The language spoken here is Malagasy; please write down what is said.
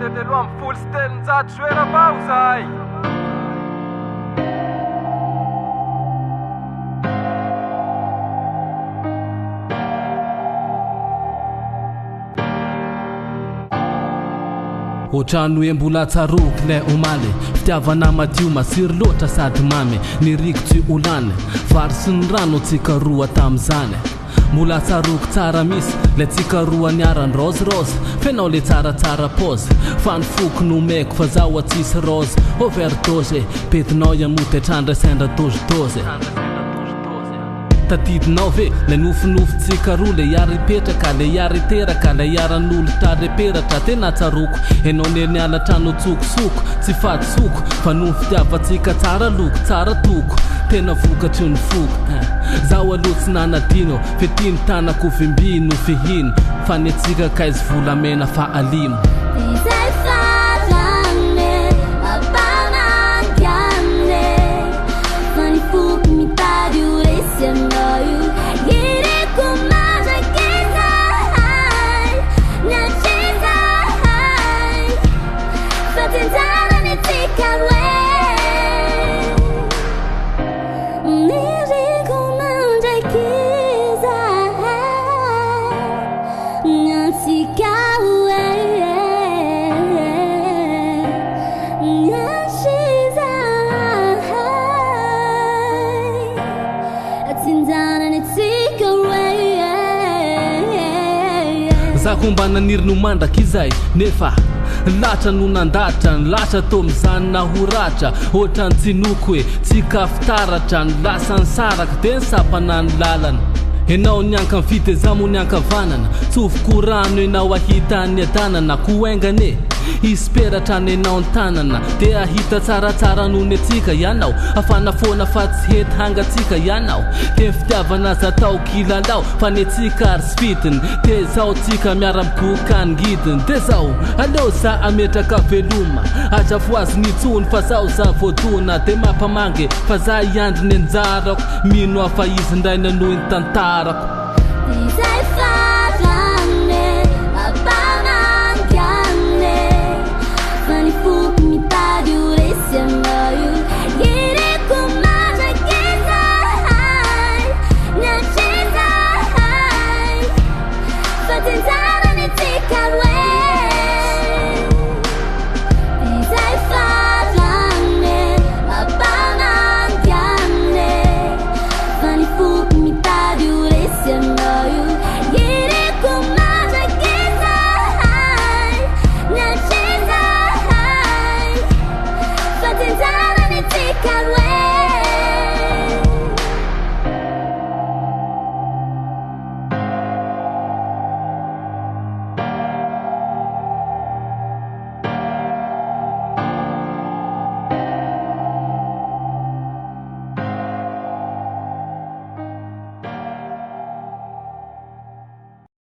tetelo am full stel nzatswera vao zay Otrano hoe mbola tsaroky lay omaly fitiavana madio masiry loatra sady mamy niriky tsy olany vary sy ny rano tsika roa tam'izany mbola tsaroky tsara misy le tsika roa niarany rose fenao le tsaratsara pose fa ny foky no meko fa zaho atsisy rose overdose petinao iamoty atrandra sendra dozidose tadidinao ve le nofinofitsika roa le iary petraka le iary teraka le iaran'olo tareperatra tena tsaroko enao nenialatrano tsokosoko tsy fadisoko fa no fitiavatsika tsara loko tsara toko tena vokatry ny foko zaho aloha tsy nanadino fetiny tanako vimbino fihino fa netsika kaizy volamena fa alimo Zakomba naniry no mandraka izay nefa latra no nandatra ny latra to mizany na horatra ohatra ny tsinoko hoe tsika fitaratra ny lasa ny saraka de ny sapana ny lalana enao nianka ny fitezamo ny ankavanana tsofoko rano enao ahita ny adanana koaingane isperatra ny enao ny tanana de ahita tsaratsara nony atsika ianao afana foana fa tsy hety hangatsika ianao de fitiavana zatao kilalao fa ny atsika ary sfitiny de zao tsika miara-mikoka ny ngidiny de zao aleo za ametraka veloma atrafo azy nitsony fa zao za voadona de mampamange fa za iandry ny anjarako mino afa izy ndray nanohy ny tantarako